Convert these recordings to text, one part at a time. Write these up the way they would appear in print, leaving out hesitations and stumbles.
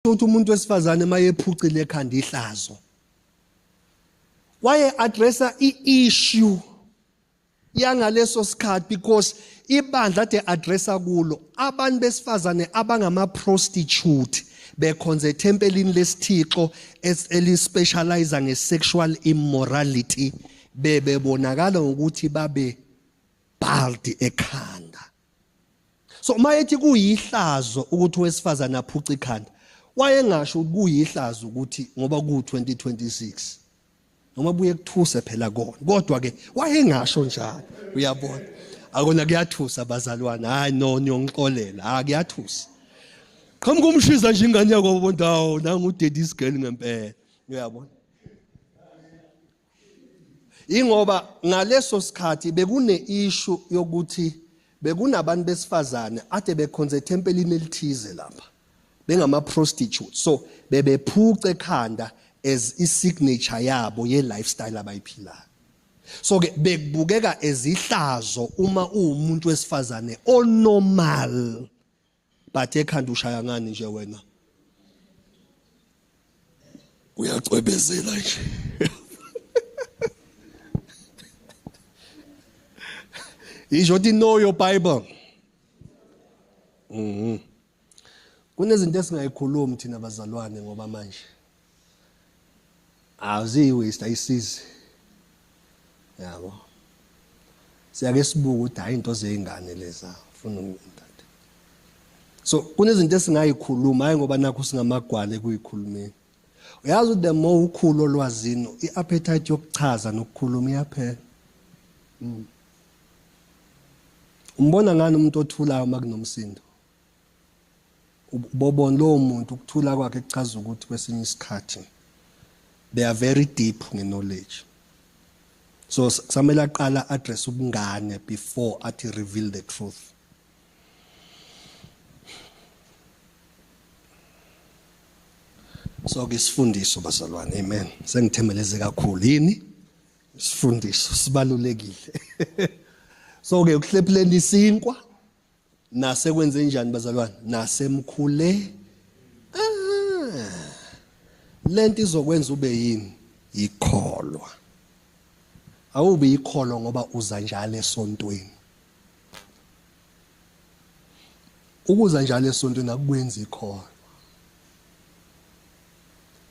ukuthi umuntu wesifazane mayephucile ekhanda ihlazo waye addressa i-issue yangaleso sikhathi because ibandla ade addressa kulo abantu besifazane abangama-prostitute bekhonze ethempelini lesithixo elispecialize nge-sexual immorality bebonakala ngokuthi babe bald ekhanda. So mayethi kuyihlazo ukuthi owesifazane aphuca ikhanda wayengasho ukuthi kuyihlazo ukuthi ngoba ku-2026 noma buye kuthuse phela kona kodwa ke wayengasho njalo uyabona akona kuyathusa abazalwane hayi no niyongixolela kuyathusa qhamuka umshiza nje ingane yakho bondawo nanga udaddy girl ngempela uyabona ingoba ngaleso sikhathi bekune issue yokuthi bekunabantu besifazane ade bekhonze ethempelini elithize lapha bengama prostitutes so bebephuca ekhanda as i-signature yabo ye-lifestyle abayiphilayo. So ke bekubukeka ezihlazo uma uwumuntu wesifazane onormal but ekhanda ushaya ngani nje wena uyacwebezela nje isho ukuthi know your Bible. Kunezinto esingayikhulumi thina bazalwane ngoba manje aziwaste ayisizi yabo siyake sibuka ukuthi hayi into zeyingane leza ufuna umntana so kunezinto esingayikhuluma hayi ngoba nakho singamagwala kuyikhulumeni uyazi ukuthi the more ukhulu olwazini i-appetite yokuchaza nokukhuluma iyaphela. Umbona ngani umuntu othulayo makunomsindo ubobona lo muntu ukuthula kwakhe kuchaza ukuthi kwesinye isikhathi they are very deep knowledge. So kusamele aqala address ubungane before athi reveal the truth. So isifundiso bazalwane amen sengithembeleze kakhulu yini isifundiso sibalulekile. So ke ukuhlephuleni isinkwa nase kwenze njani bazalwane nasemkhule lento izokwenza ube yini ikholwa awubi ikholwa ngoba uza njalo esontweni ukuza njalo esontweni akukwenza ikholwa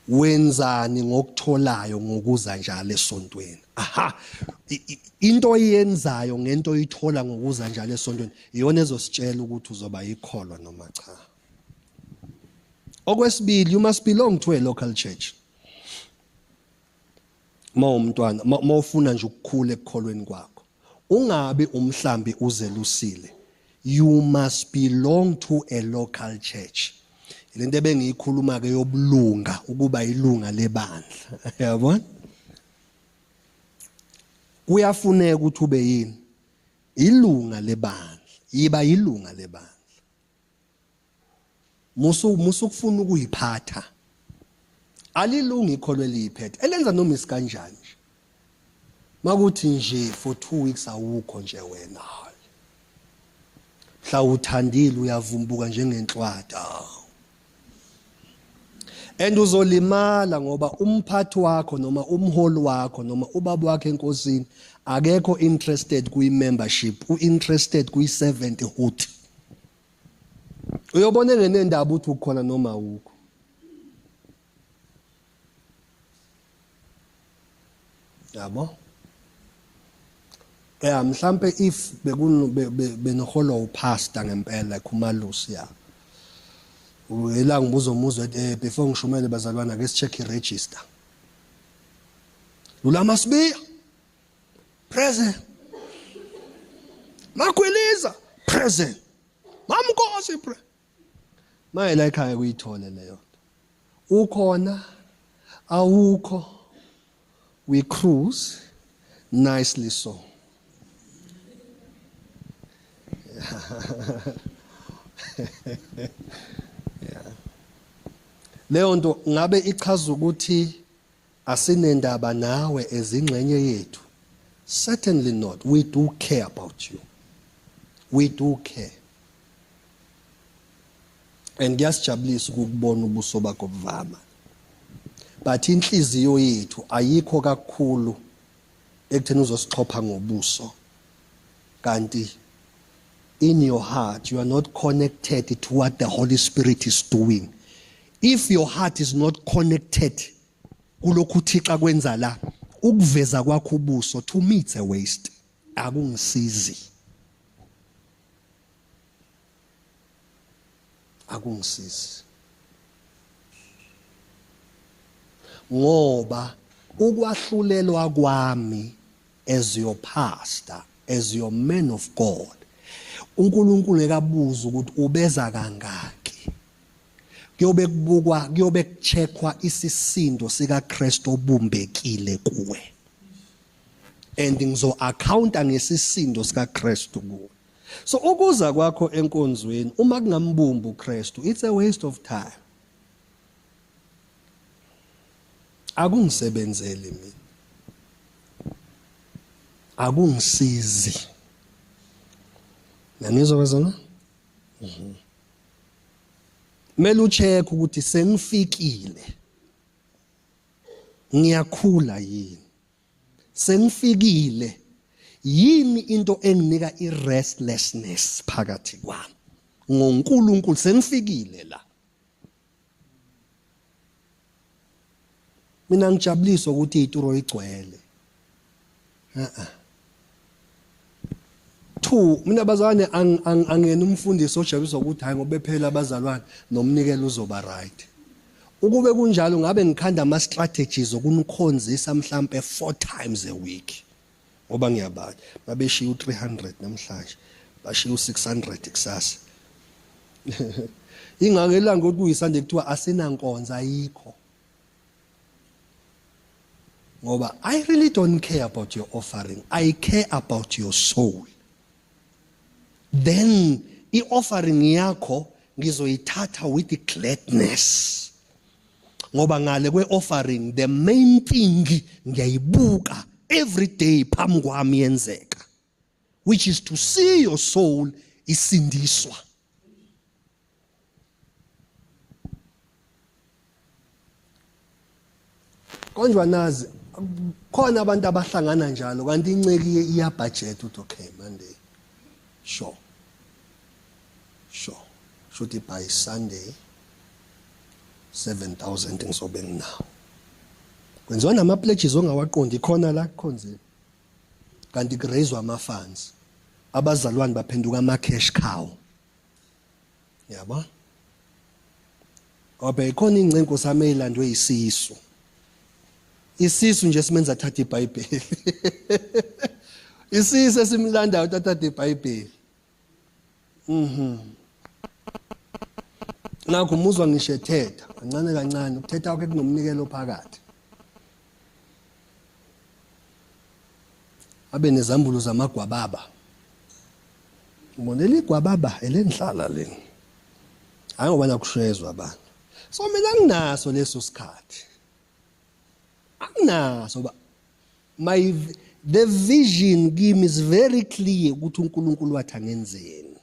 wenzani ngokutholayo ngokuza njalo esontweni into oyenzayo ngento oyithola ngokuza njalo esontweni iyona ezositshela ukuthi uzoba ikholwa noma cha. Okwesibili you must belong to a local church. Umntwana mawufuna nje ukukhula ekukholweni kwakho ungabi umhlambi uzelusile you must belong to a local church. Lento ebengiyikhuluma ke yobulunga ukuba ilunga lebandla yabona kuyafuneka ukuthi ube yini ilunga lebandla yiba ilunga lebandla musu kufuna ukuyiphatha alilunga ikholwe eliyiphethe elenza noma isikanjani makuthi nje for 2 weeks awukho nje wena mhla uthandile uyavumbuka njengenhlwada and uzolimala ngoba umphathi wakho noma umholi wakho noma ubaba wakhe enkosini akekho interested kuyi-membership u-interested kuyi-servanthood. Uyobona ngenendaba ukuthi ukhona noma ukho yabo mhlambe if benoholwa upastor ngempela kumalusi ya uyela ngibuza umuzwe before ngishumele bazalwana ake sicheck iregister Lula Masibiya present Makweliza present Mamnkosi present mayela ekhaya kuyithole leyo ukhona awukho we cruise nicely so. Leyo nto ngabe ichaza ukuthi asinendaba nawe ezingxenye yethu. Certainly not. We do care about you. We do care. and kuyasijabulisa ukubona ubuso bakho buvama, but inhliziyo yethu ayikho kakhulu ekutheni uzosixhopha ngobuso, kanti in your heart you are not connected to what the Holy Spirit is doing. If your heart is not connected kulokhu uThixo akwenza la, ukuveza kwakho ubuso, to me it's a waste. Akungisizi. Ngoba ukwahlulelwa kwami as your pastor, as your man of God, uNkulunkulu ekabuza ukuthi ubeza kangaki. Kuyobe kubukwa, kuyobe kucheckwa isisindo sika Kristu obumbekile kuwe. And ngizo accounta ngesisindo sika Kristu kuwe. So ukuza kwakho enkonzweni uma kungambumbi uKristu, it's a waste of time. Akungisebenzeli mina. Akungisizi. Nanizwa kwezona? Mele ucheck ukuthi sengifikile. Ngiyakhula yini? Sengifikile. Yini into enginika i-restlessness phakathi kwami? NgoNkulunkulu sengifikile la. Mina ngijabulisa ukuthi ituro igcwele. Two, mina bazalwane angena umfundisi ojabulisa ukuthi hayi ngoba phela abazalwane nomnikelo uzoba right. Ukube kunjalo ngabe ngikhanda ama strategies okunikhonzisa mhlambe 4 times a week. Ngoba ngiyabala babeshiya u300 namhlanje, bashiya u600 kusasa. Ingangelanga ukuthi kuyisande kuthiwa asinankonza ayikho. Ngoba I really don't care about your offering. I care about your soul. Then i-offering yakho ngizoyithatha with gladness. Ngoba ngale kwe-offering the main thing ngiyayibuka every day phambi kwami yenzeka, which is to see your soul isindiswa. Konjwa nazi khona abantu abahlangana njalo kanti inceki iya budget uthi okay Monday sure should by Sunday 7,000 ngizobe nginawo. Kwenziwa nama pledges ongawaqondi khona la kukhonzeni. Kanti kuraiswa ama funds. Abazalwane baphenduka ama cash cow. Yabo? Ngoba ikhona ingcengo sami elandwe isisu. Isisu nje simenza thatha iBhayibheli. Isisu esimlanda uthatha iBhayibheli. Nakho umuzwa ngishethetha kancane kancane ukuthetha kwakhe kunomnikelo phakathi. Abe nezambulo zamagwababa. Umonela igwababa elenhlala leni. Hayi ngoba nakushezwa abantu. So mina nginaso leso sikhathi. Anginaso ba the vision game is very clear ukuthi uNkulunkulu wathi angenzeni.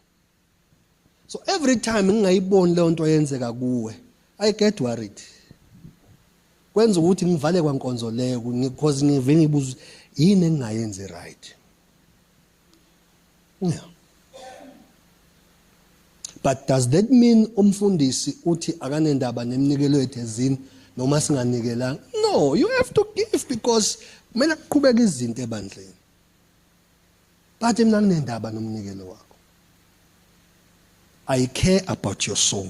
So every time ngingayiboni le nto yenzeka kuwe, I get worried. Kwenza ukuthi ngivale kwankonzo leyo because ngivele ngibuza yini engingayenzi right. Yeah. But does that mean umfundisi uthi akanendaba nemnikelo yethu ezini noma singanikelanga? No, you have to give because kumele kuqhubeka izinto ebandleni. But mina nginendaba nomnikelo wakho. I care about your soul.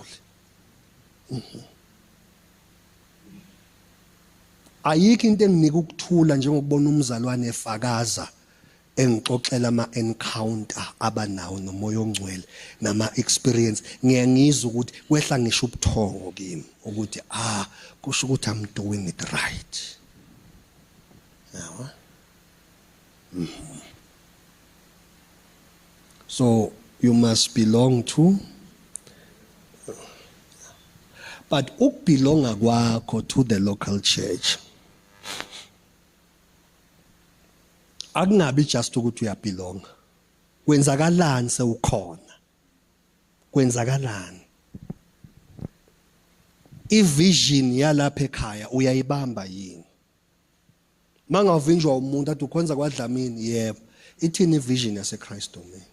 Ayikho into enginika ukuthula njengokubona umzalwane efakaza engixoxela ama-encounter abanawo nomoya ongcwele nama-experience. Ngiyangizwa ukuthi kwehla ngisho ubuthongo kimi ukuthi kusho ukuthi I'm doing it right. Yawa. So you must belong to, but ukubelonga kwakho to the local church akungabi just ukuthi uyabelonga. Kwenzakalani sewukhona? Kwenzakalani? ivision yalapha ekhaya uyayibamba yini? Mangavinjwa umuntu athi ukhonza kwaDlamini, yebo. Ithini ivision yaseChrist domain?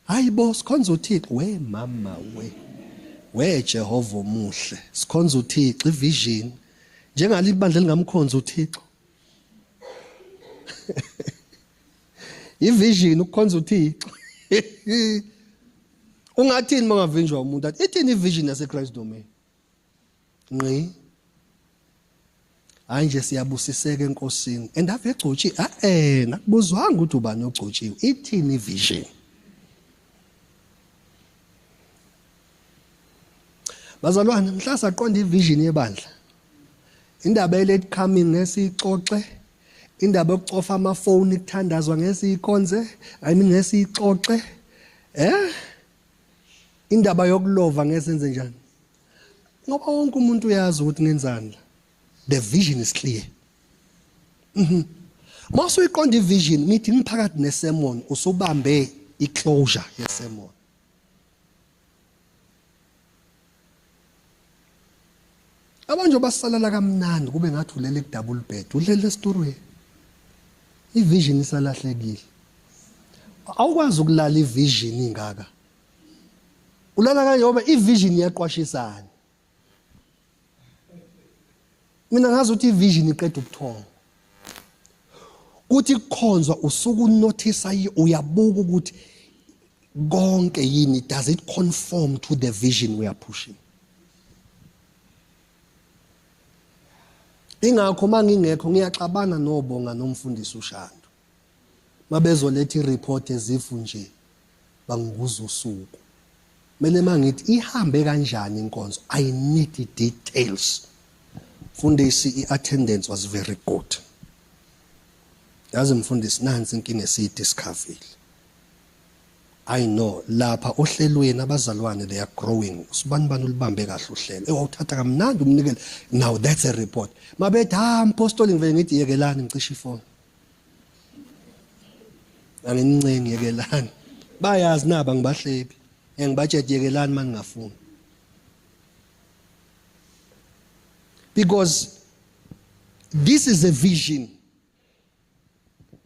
Hayi boss, khonza uThixo. We mama we Jehova omuhle. Sikhonza uThixo ivision. Njengalo ibandla lingamkhonza uThixo. Ivision ukukhonza uThixo. Ungathini mangavinjwa umuntu athi ithini ivision yaseChrist domain? Ngqi. Hayi nje siyabusiseka enkosini. Endave egcotshiwe. Nakubuzwanga ukuthi ubani ogcotshiwe. Ithini ivision? Bazalwane, mhla saqonda ivision yebandla. Indaba ye-late coming ngesixoxe, indaba yokucofa amafoni kuthandazwa ngesikonze, ngesixoxe. Indaba yokulova ngesenze njani? Ngoba wonke umuntu uyazi ukuthi ngenzani. The vision is clear. Mase uyiqonda ivision, ngithi ngiphakathi nesermon usubambe iclosure yesermon. Abantu basalala kamnandi kube ngathi ulele ku double bed, ulele estorweni. Ivision isalahlekile. Awukwazi ukulala ivision ingaka. Ulala kanje ngoba ivision iyaqwashisana. Mina ngazi ukuthi ivision iqeda ubuthongo. Kuthi kukhonzwa usuku unothisa uyabuka ukuthi konke yini, does it conform to the vision we are pushing? Ingakho mangingekho ngiyaxabana nobonga nomfundisi uShando. Mabezoletha ireport ezifu nje bangibuza usuku. Mele mangithi ihambe kanjani inkonzo? I need details. Mfundisi, i-attendance was very good. Yazi mfundisi, nansi inkinga esiyidiscoverile. I know lapha ohlelweni abazalwane they are growing. Usibani bani ulibambe kahle uhlelo. Wawuthatha kamnandi umnikele. Now that's a report. Mabethi apostoli ngivele ngithi yekelani ngicisha ifoni. Angincenge yekelani. Bayazi naba ngibahlebi. Ngibajeti yekelani maningafuni. Because this is a vision.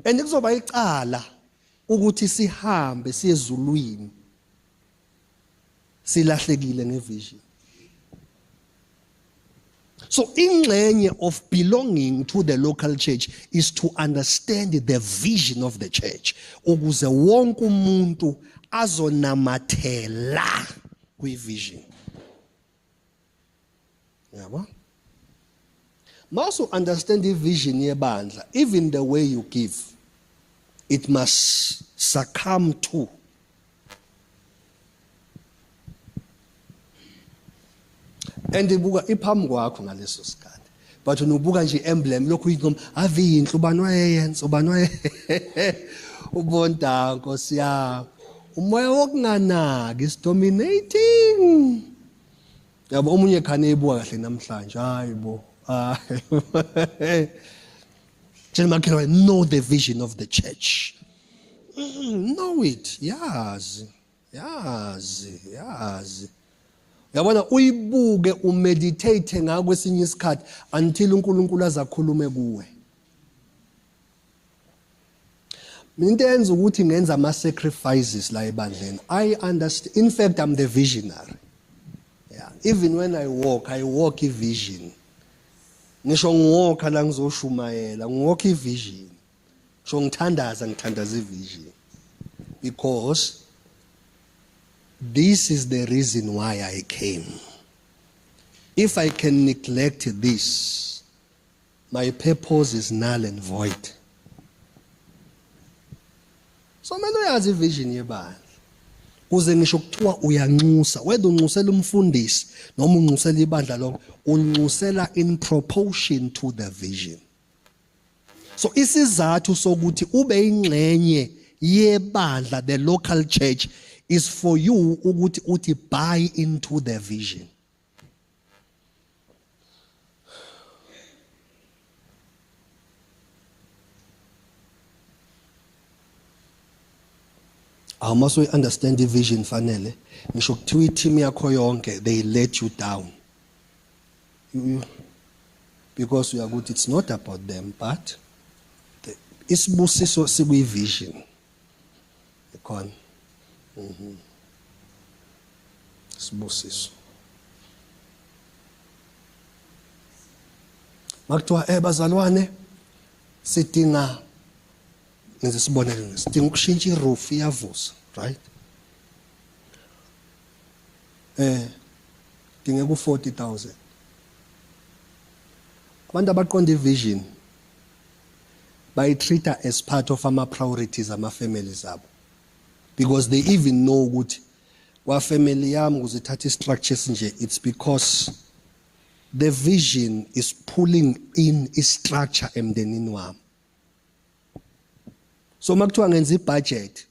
And kuzoba icala ukuthi sihambe siyezulwini silahlekile ngevision. So ingxenye of belonging to the local church is to understand the vision of the church ukuze wonke umuntu azonamathela kwi-vision. Yabo? Must understand the vision yebandla, even the way you give, it must succumb to and ibuka iphambi kwakho ngaleso sikhathi, but unubuka nje emblem lokhu uyinqoma avi inhlu ubani wayeyenza ubani waye ubonda Nkosi yami umoya wokunganaki is dominating. Yabo omunye khane ebuka kahle namhlanje hayibo. Know the vision of the church. Know it. Yazi. Yabona uyibuke umeditate ngakwesinye isikhathi until uNkulunkulu azakhulume kuwe. Mina into enza ukuthi ngenza ama sacrifices la ebandleni. I understand. In fact, I'm the visionary. Yeah. Even when I walk a vision. Ngisho ngiwalka la ngizoshumayela, ngiwalka ivision. So ngithandaza ivision. Because this is the reason why I came. If I can neglect this, my purpose is null and void. So manje uyazi ivision yebandla. Kuze ngisho kuthiwa uyanxusa, whether unxusela umfundisi noma unxusela ibandla lonke, unxusela in proportion to the vision. So isizathu sokuthi ube ingxenye yebandla, the local church, is for you ukuthi uthi buy into the vision. How must we understand the vision fanele? Ngisho kuthiwa team yakho yonke they let you down. because we are good, it's not about them, but isibusiso sikuyi-vision. Ikhona. Isibusiso. Makuthiwa bazalwane sidinga ngenze isibonelo sidinga ukushintsha iroof iyavuza, right? Dinge ku 40,000. Abantu abaqonda ivision bayitreata as part of ama priorities ama families abo, because they even know ukuthi kwa family yami kuzithatha structures nje, it's because the vision is pulling in structure emndenini wami. So makuthiwa ngenza ibudget,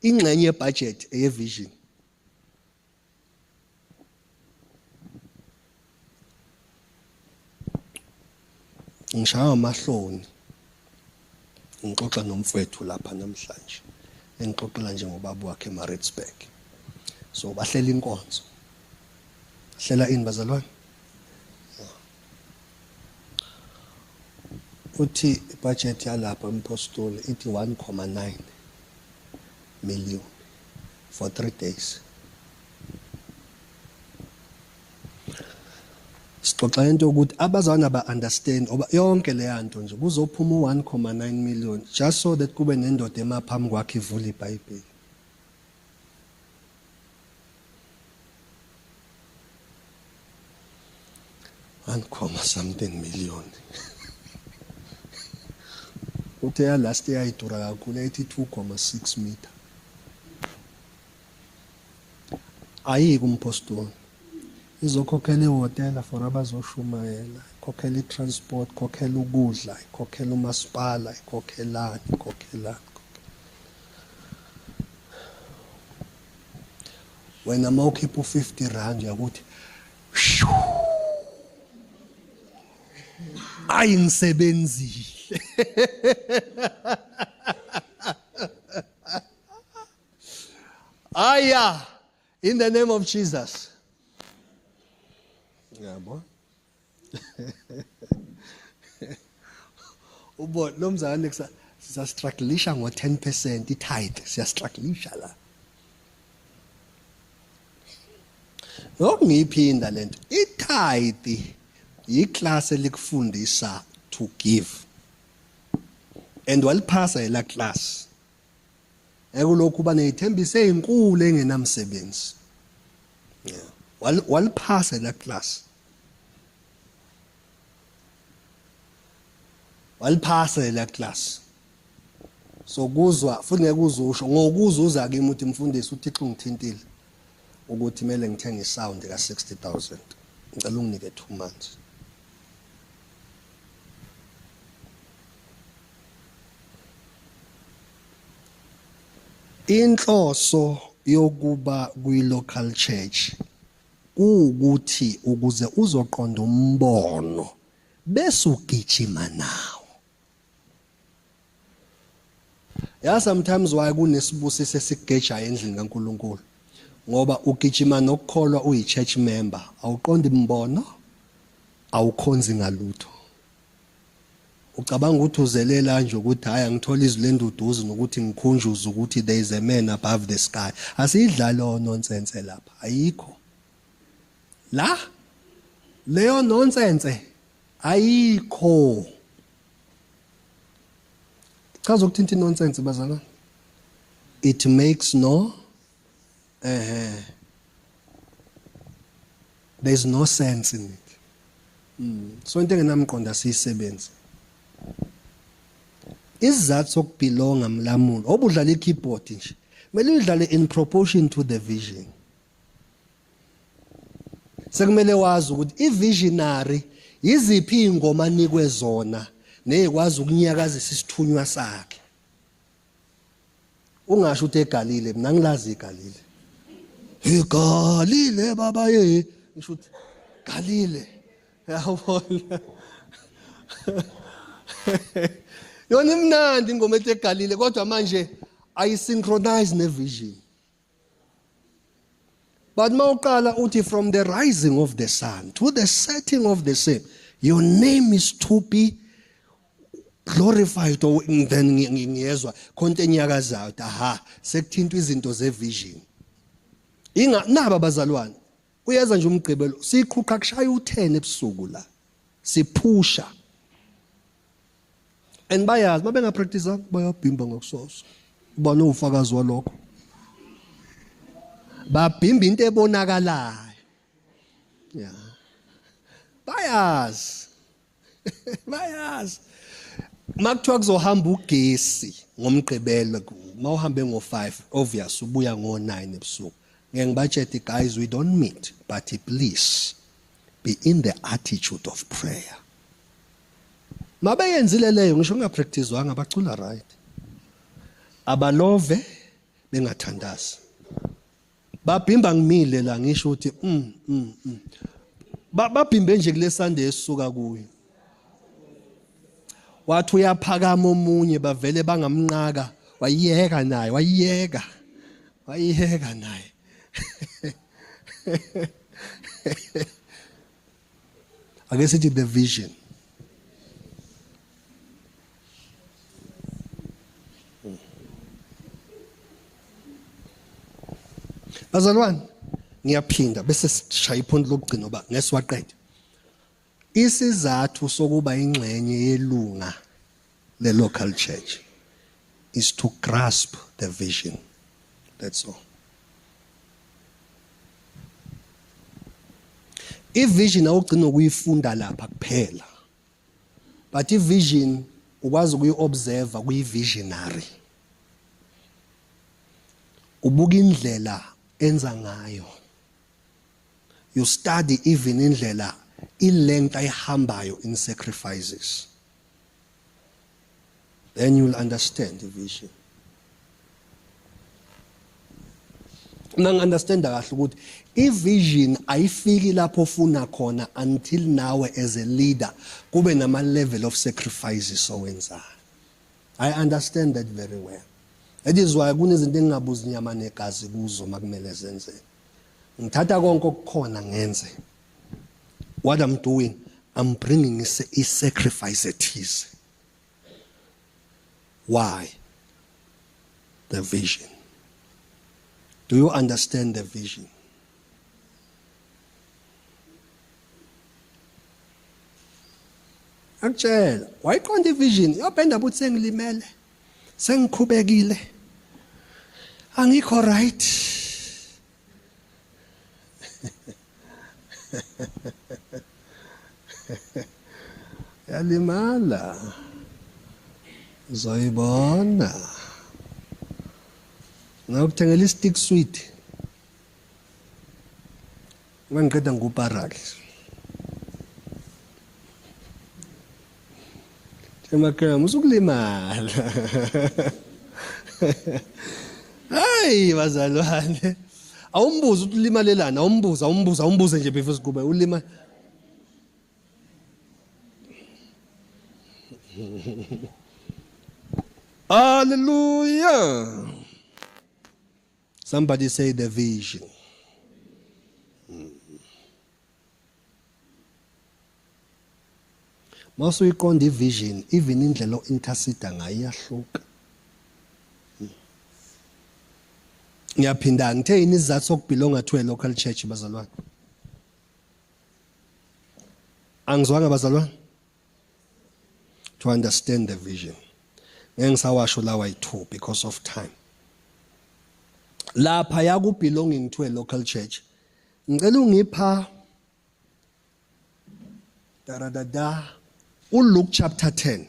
ingxenye yebudget eyevision. Ngishaya amahloni. Ngixoxa nomfowethu lapha namhlanje. Engixoxela nje ngobaba wakhe eMaritzburg. So bahlela inkonzo. Hlela ini bazalwane? Uthi budget yalapha eMpostoli ithi 1.9 million for 3 days. Sixoxa into ukuthi abazalwane ba-understand oba yonke le yanto nje kuzophuma 1.9 million just so that kube nendoda emaphambi kwakhe ivula iBhayibheli. something million. Uthe ya last year idura kakhulu ethi 2.6 meter. Ayike umpostoli. Izokhokhela ihotela for abazoshumayela, ikhokhela itransport, ikhokhela ukudla, ikhokhela umasipala, ikhokhelani. Wena mawukhipha u50 yakuthi ayingisebenzile. Aya, in the name of Jesus. Yabo. Ubo lo mzalwane siyastruggleisha ngo10% itithe, siyastruggleisha la. Ngiyiphinda lento. Itithe yiclass elikufundisa to give. And waliphasa ela class. Ekulokhu banezithembiso ezinkulu engenamsebenzi. Yeah. Waliphasa ela class. Waliphasa ela class. So kuzwa futhi ngeke uzusho ngokuzuza kimi uthi mfundisi uThixo ngithintile ukuthi kumele ngithenge isound ka 60,000. Ngicela unginike 2 months. Inhloso yokuba kwi-local church ukuthi ukuze uzoqonda umbono bese ugijima nawo. Ya sometimes why kunesibusiso esigeja endlini kaNkuluNkulu ngoba ugijima nokukholwa uyi-church member awuqondi imbono awukhonzi ngalutho. Ucabanga ukuthi uzelela nje ukuthi hayi ngithola izwi lenduduzo nokuthi ngikhunjuze ukuthi there is a man above the sky. Asidlalo nonsense lapha. Ayikho. La leyo nonsense ayikho. Chaza ukuthi nonsense bazalwane. It makes no there's no sense in it. So into engenamqondo asiyisebenzi. Isizathu sokubelonga mlamulo obudlala ikeyboard nje kumele udlale in proportion to the vision. Sekumele wazi ukuthi ivisionary iziphi ingoma anikwe zona nezikwazi ukunyakazisa isithunywa sakhe. Ungasho ukuthi eGalile, mina ngilazi iGalile. eGalile baba ye, ngisho ukuthi Galile. Yabona. Yona imnandi ingoma ethi eGalile kodwa manje ayisynchronize nevision. But mawuqala uthi from the rising of the sun to the setting of the same, your name is to be glorified. Or then ngiyezwa khonto enyakazayo aha sekuthintwa izinto zevision. Naba bazalwane uyeza nje umgqibelo siqhuqa kushaya u10 ebusuku la siphusha and bayazi babenga practice bayabhimba ngokusoso uba nofakazi walokho babhimba into ebonakalayo yeah bayazi bayazi makuthiwa kuzohamba ugesi ngomgqibelo mawuhambe ngo5 obvious ubuya ngo9 ebusuku ngeke ngibatshete guys we don't meet but please be in the attitude of prayer mabeyenzile leyo ngisho ngapracticewanga bacula right abalove bengathandazi babhimba ngimile la ngisho ukuthi babhimbe nje kule Sunday esisuka kuyo wathi uyaphakama omunye bavele bangamnqaka wayiyeka naye wayiyeka naye ake sithi the vision bazalwane ngiyaphinda bese sishaya iphonto lokugcina oba ngesiwaqede isizathu sokuba ingxenye yelunga le local church is to grasp the vision. That's all. Ivision awugcina ukuyifunda lapha kuphela. But ivision ukwazi ukuyiobserve kuyivisionary. Ubuka indlela enza ngayo. You study even indlela ilength ayihambayo in sacrifices. Then you will understand the vision. Nang understand kahle ukuthi ivision ayifiki lapho ufuna khona until nawe as a leader kube nama level of sacrifices owenzayo. I understand that very well. That is why kunezinto engingabuzi inyama negazi kuzo makumele zenze. Ngithatha konke okukhona ngenze. What I'm doing, I'm bringing a sacrifice ethize. Why? The vision. Do you understand the vision? Actually, why can't the vision? Yopenda but sengilimele. Sengikhubekile. Angikho right. Yalimala. Zoyibona. Ngawuthengela istick sweet. Mangiqeda nguparali. Emakaya musukulimala. Hayi bazalwane. Awumbuza ukuthi ulimalelana, awumbuze nje before siqhube ulima. Hallelujah. Somebody say the vision. Maso iqonda ivision, even indlela intercede ngayo iyahluka. Ngiyaphinda ngithe yini izathu sokubelonga to a local church bazalwane. Angizwanga bazalwane. To understand the vision. Ngisawasho lawa yi2 because of time. Lapha yaku belonging to a local church. Ngicela ungipha Luke chapter 10.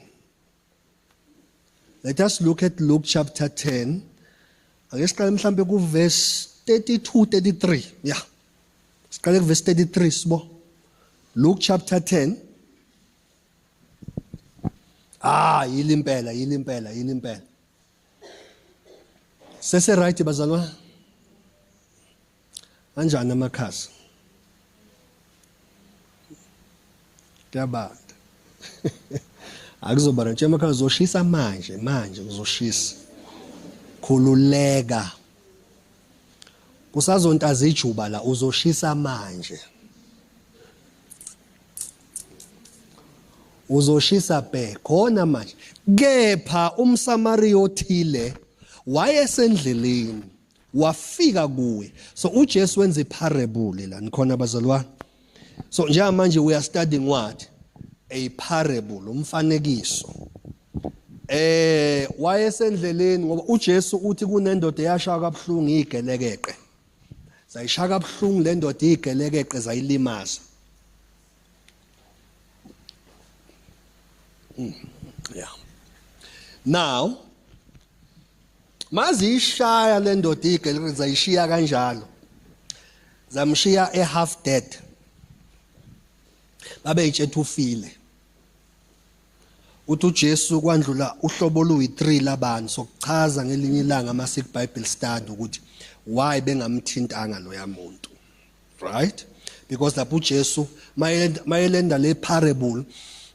Let us look at Luke chapter 10. Ake siqale mhlambe ku verse 32 33. Yeah. Siqale ku verse 33 sibo. Luke chapter 10. Yilimpela. Sese right bazalwa. Kanjani amakhasi? Kuyabanda. Akuzobara nje emakhaya uzoshisa manje uzoshisa. Khululeka. kusazontaza ijuba la uzoshisa manje. Uzoshisa khona manje. Kepha umSamariya othile wayesendleleni wafika kuwe. So uJesu wenza iparable la nikhona bazalwane. So njengamanje we are studying what? A parable, umfanekiso. Wayesendleleni ngoba uJesu uthi kunendoda eyashaya kabuhlungu igelekeqe. Zayishaya kabuhlungu le ndoda igelekeqe zayilimaza. Yeah. Now, mazishaya le ndoda igelekeqe zayishiya kanjalo. Zamshiya half dead. Babe yitshethu ufile. Uthi uJesu kwandlula uhlobo oluyi3 labantu sokuchaza ngelinye ilanga mase Bible study ukuthi why bengamthintanga lo yamuntu. Right? Because lapho uJesu mayelenda le parable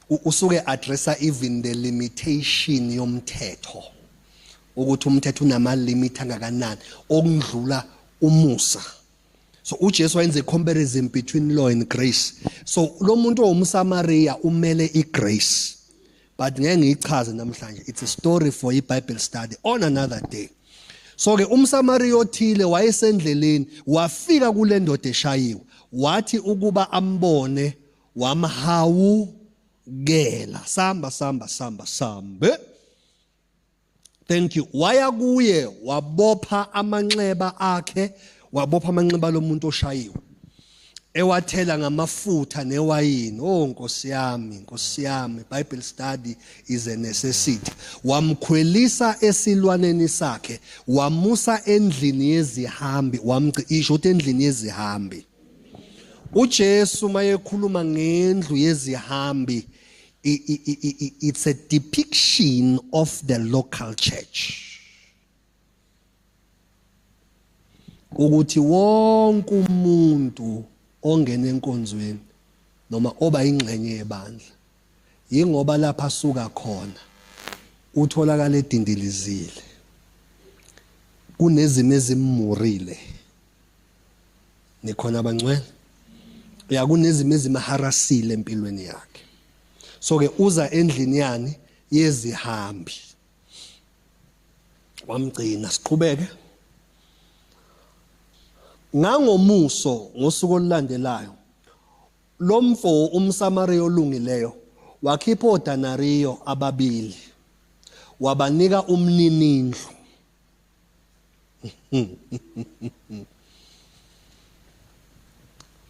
usuke addressa even the limitation yomthetho. Ukuthi umthetho unama limit angakanani okundlula umusa. So uJesu wenza a comparison between law and grace. So lo muntu owumSamariya umele igrace. But ngeke ngichaze namhlanje. It's a story for iBible study on another day. So ke umSamariya othile wayesendleleni wafika kule ndoda eshayiwe. Wathi ukuba ambone wamhawukela. Samba. Thank you. Waya kuye wabopha amanxeba akhe. Wabopha amanxeba lomuntu oshayiwe. Ewathela ngamafutha newayini. Oh Nkosi yami. Bible study is a necessity. Wamkhwelisa esilwaneni sakhe, wamusa endlini yezihambi, isho ukuthi endlini yezihambi. uJesu mayekhuluma ngendlu yezihambi, it's a depiction of the local church. Ukuthi wonke umuntu ongena enkonzweni noma oba ingxenye yebandla yingoba lapha suka khona utholakala edindilizile, kunezimo ezimmurile, nikhona abangcwele, kunezimo ezimaharasile empilweni yakhe. So ke uza endlini yani yezihambi, wamgcina. Siqhubeke. Nangomuso ngosuku olulandelayo lo mfo umSamariya olungileyo wakhipha odanariyo ababili wabanika umninindlu.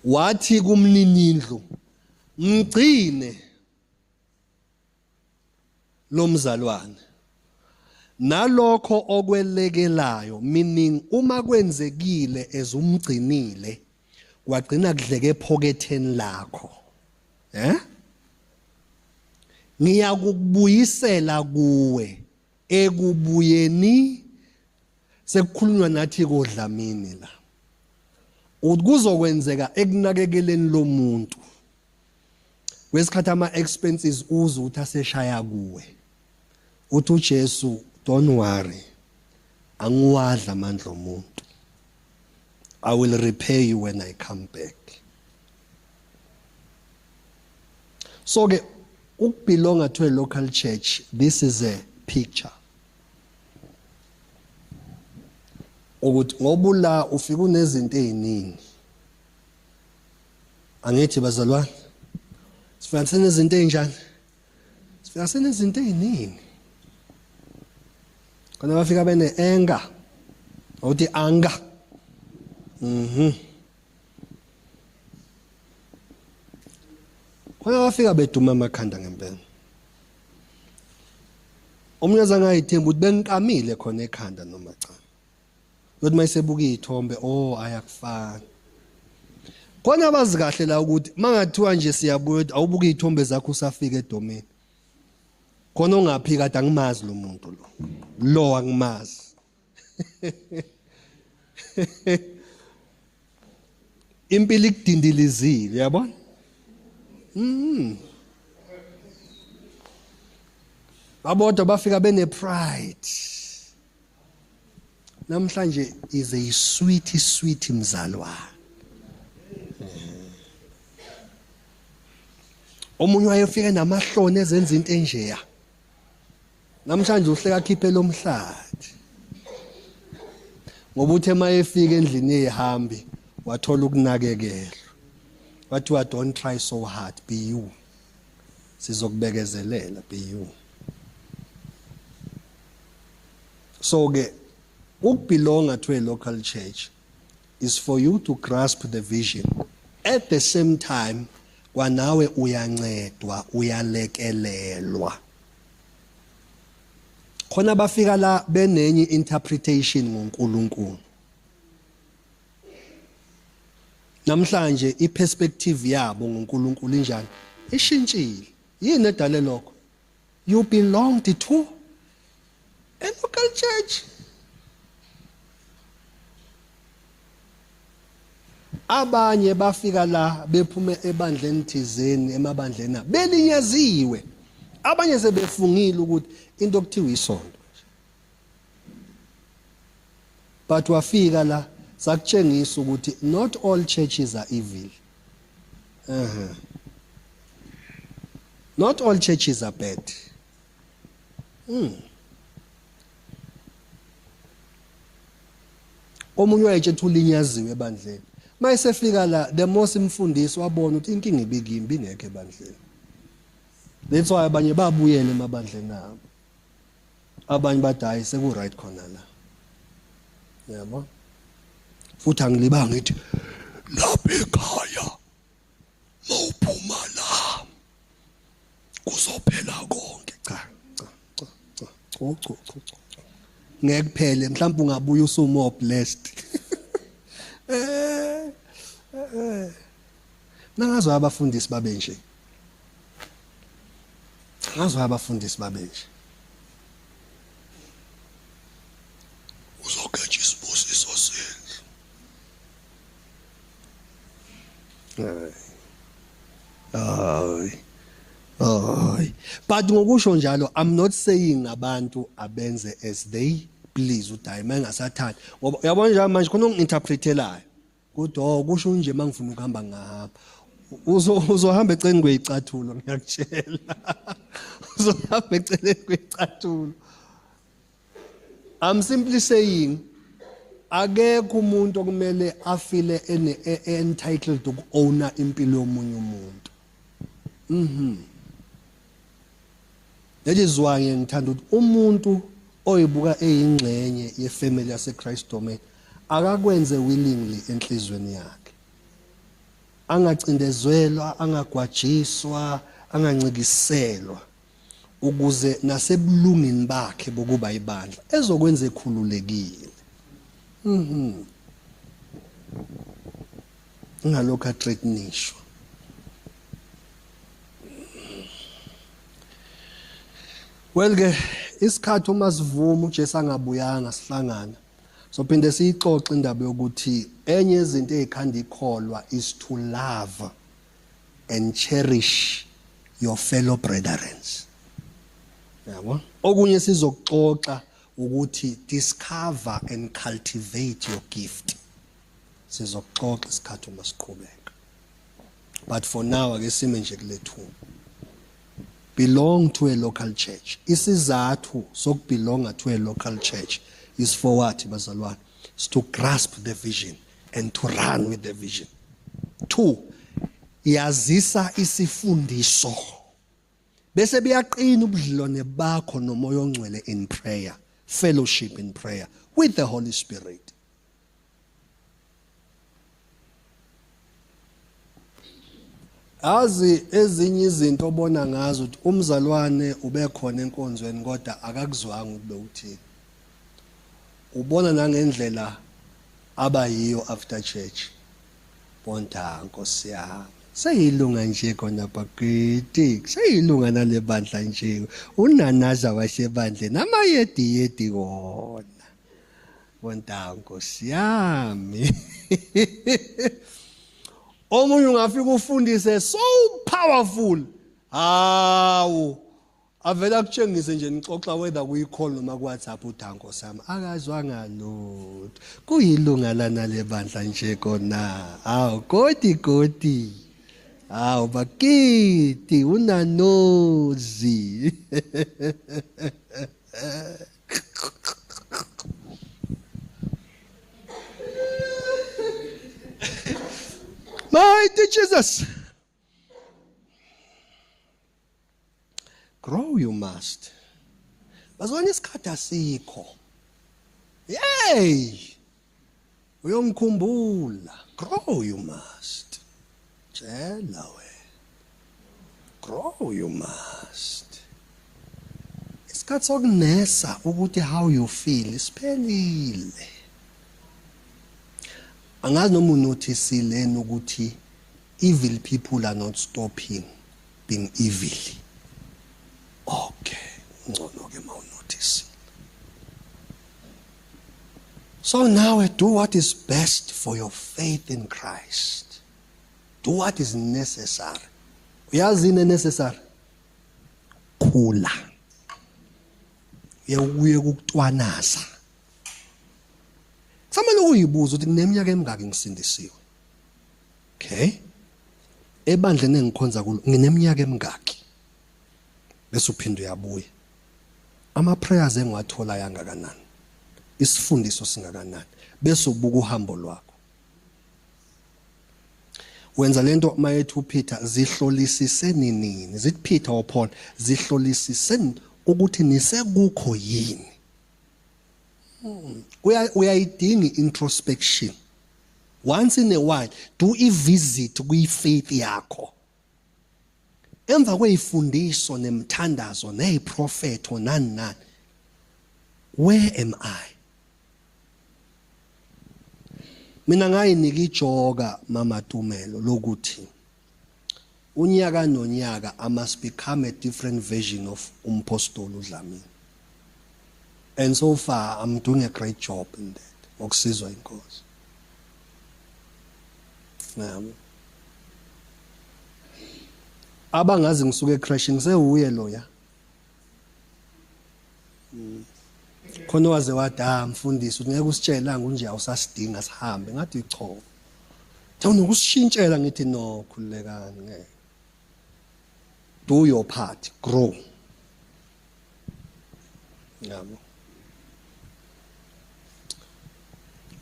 Wathi kumninindlu, mgcine lo mzalwane nalokho okwelekelayo, meaning uma kwenzekile ezumgcinile kwagcina kudleke ephoketheni lakho, ngiyakubuyisela kuwe ekubuyeni. Sekukhulunywa nathi kodlamini la ukuzokwenzeka ekunakekeleni lo muntu wesikhathi ama expenses uza uthi aseshaya kuwe, uthi uJesu, don't worry, angiwadla amandla omuntu, I will repay you when I come back. So ke ukubelonga to a local church, this is a picture. Ukuthi ngoba la ufika unezinto eziningi, angithi bazalwane, sifika senezinto ezinjani, sifika senezinto eziningi. Kana bafika bene anger, uthi anger, khona bafika beduma amakhanda ngempela. Omunye azangayithemba ukuthi bengikamile khona ekhanda noma cha. Uthi mayisebuka izithombe, oh ayakufana. Khona abazi kahle la ukuthi mangathiwa nje siyabuya awubuka izithombe zakho usafika edomeni. Khona ongaphi kade angimazi lo muntu lo angimazi. Impilo ikudindilizile, yabona? Abodwa bafika bene pride. namhlanje is a sweet mzalwane. Omunye wayefika namahloni ezenza into enjeya. Namhlanje uhleka khiphe lomhlathi. Ngoba uthe mayefika endlini ehambi wathola ukunakekelwa. Wathiwa don't try so hard, be you. Sizokubekezelela, be you. So ke ukubelonga to a local church is for you to grasp the vision. At the same time, kwanawe uyancedwa, uyalekelelwa. Khona bafika la benenye interpretation ngoNkulunkulu. Namhlanje iperspective yabo ngoNkulunkulu injani? Ishintshile. Yini edale lokho? You belonged to a local church. Abanye bafika la bephume ebandleni thizeni emabandleni belinyaziwe. Abanye sebefungile ukuthi into okuthiwa isonto. But wafika la sakutshengisa ukuthi not all churches are evil. Not all churches are bad. Omunye wayethe ulinyaziwe ebandleni. Mayesefika la the most imfundisi wabona ukuthi inkinga ibikimbi ingekho ebandleni. That's why abanye babuyela emabandleni abo. Abanye badayi seku right khona la. Yabo. Futhi angilibanga ngithi lapha ekhaya mawuphuma la kuzophela konke. Cha. Ngeke kuphele mhlawumbe ungabuya usumo blessed. Nangazo abafundisi babe nje. Ngazo abafundisi babe nje. Uzogeja isibusiso sendlu. Ay. But ngokusho njalo I'm not saying abantu abenze as they please udayi mangasathanda. Ngoba uyabona nje manje khona onginterpretelayo. Kodwa kusho nje mangifuna ukuhamba ngahamba. Uzohamba eceleni kwezicathulo ngiyakutshela. Uzohamba eceleni kwezicathulo. I'm simply saying akekho umuntu okumele afile entitled to own impilo yomunye umuntu. That is why ngithanda ukuthi umuntu oyibuka eyingxenye yefamily yaseChrist domain akakwenze willingly enhlizweni yakhe. Angacindezelwa, angagwajiswa, angancikiselwa ukuze nasebulungini bakhe bokuba ibandla ezokwenza ekhululekile. Ngalokho athreatenishwa. Well ke isikhathi uma sivuma uJesu angabuyanga sihlangana. So phinde siyixoxe indaba yokuthi enye izinto ezikhanda ikholwa is to love and cherish your fellow brethren. Yabo. Okunye sizokuxoxa ukuthi discover and cultivate your gift. Sizokuxoxa isikhathi uma siqhubeka. But for now ake sime nje kulethu. Belong to a local church. Isizathu sokubelonga to a local church is for what, bazalwane? Is to grasp the vision and to run with the vision. 2, yazisa isifundiso. Bese biyaqina ubudlelwane bakho nomoya ongcwele in prayer, fellowship in prayer with the Holy Spirit. Azi ezinye izinto obona ngazo ukuthi umzalwane ube khona enkonzweni kodwa akakuzwanga ukube uthini. Ubona nangendlela abayiyo after church. Bonta Nkosi yami. Seyilunga nje khona bakithi. Seyilunga nale bandla nje. Unanaza wasebandleni amayedi kona. Bonta Nkosi yami. Omunye ungafika ufundise so powerful. Hawu. avela akutshengise nje nixoxa whether kuyi-call noma ku-WhatsApp udango sami akazwanga lutho kuyilunga lana lebandla nje kona hawu godi hawu bakithi unanozi mighty Jesus. Grow you must. Bazwana isikhathi asikho. Yey! Uyongikhumbula. Grow you must. Tshela we. Grow you must. Isikhathi sokunesa ukuthi how you feel isiphelile. Angazi noma unoticile ukuthi evil people are not stopping being evil. Okay, ngcono ke mawunotice. So now do what is best for your faith in Christ. Do what is necessary. Uyazi ini necessary? Khula. Uye ukutwanaza. Samele uyibuza ukuthi kuneminyaka emingaki ngisindisiwe. Okay? Ebandleni engikhonza kulo ngineminyaka emingaki? Bese uphinde uyabuya. Ama prayers engiwathola yangakanani? Isifundiso singakanani? Bese ubuka uhambo lwakho. Wenza lento mayethu uPeter zihlolisiseni nini? Zithi Peter or Paul zihlolisiseni ukuthi nisekukho yini? Uyayidinga introspection. Once in a while do i-visit kwi-faith yakho. Emva kweyifundiso nemthandazo neyiprofetho nani. Where am I? Mina ngayinika ijoga mama Tumelo lokuthi unyaka nonyaka I must become a different version of umpostoli uDlamini. And so far I'm doing a great job in that. Ngokusizwa inkosi. Abangazi ngisuke crashing sewuye loya. Khona waze wathi mfundisi ngeke usitshela ngunje awusasidinga sihambe ngathi cha. Thawuna ukusishintshela ngithi no khulekani ngeke. Do your part, grow. Yabo.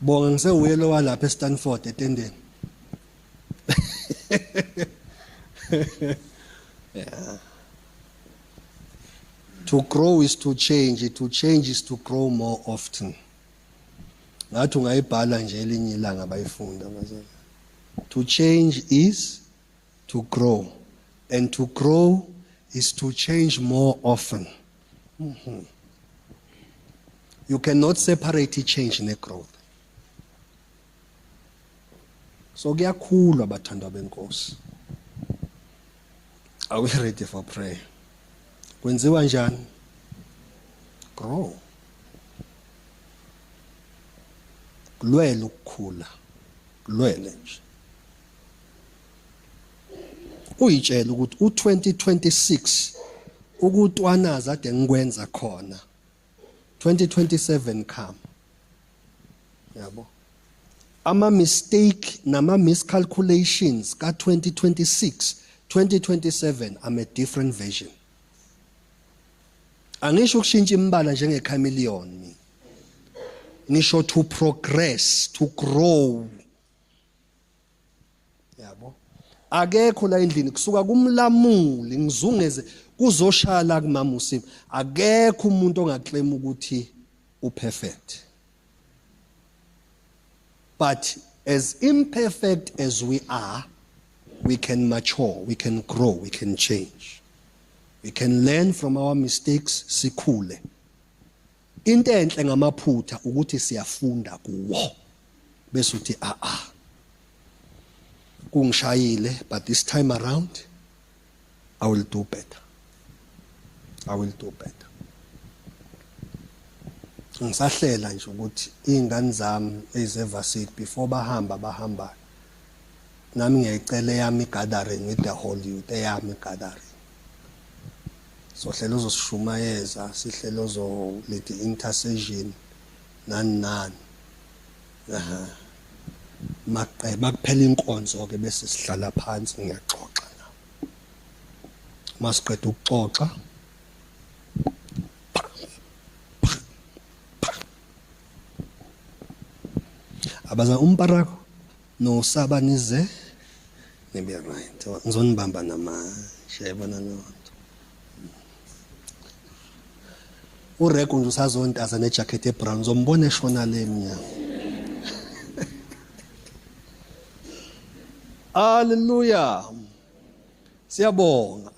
Bonga ngisewuye lo walapha eStanford etendeni. Yeah. To grow is to change. To change is to grow more often. Ngathi ungayibhala nje elinye ilanga bayifunda bazali. To change is to grow. And to grow is to change more often. You cannot separate change and growth. So kuyakhulwa abathandwa benkosi. Are we ready for prayer? Kwenziwa njani? Grow. Kulwele ukukhula. Kulwele nje. Uyitshela ukuthi u2026 ukutwanaza ade ngikwenza khona. 2027 come. Yabo. Ama mistake nama miscalculations ka 2026, 2027 I'm a different version. Angisho ukushintsha imbala njenge chameleon. Ngisho to progress, to grow. Yabo. Akekho la endlini kusuka kumlamuli ngizungeze kuzoshala kumama uSipho. Akekho umuntu ongaclaim ukuthi uperfect. But as imperfect as we are, we can mature, we can grow, we can change. We can learn from our mistakes, sikhule. Into enhle ngamaphutha ukuthi siyafunda kuwo. Bese uthi kungishayile, but this time around I will do better. I will do better. Ngisahlela nje ukuthi izingane zami ezisevarsity before bahamba nami ngiyicela yami gathering with the whole youth eyami gathering sohlela uzosishumayeza sihlele uzoleta intercession nani makuphela inkonzo ke bese sihlala phansi ngiyaxoxa nawe masiqeda ukuxoxa abaza umparako no sabanize nibe right ngizonibamba namanje yabona lonto ureko nje usazontaza nejacket ebrown uzombona eshona le emnyama haleluya siyabonga.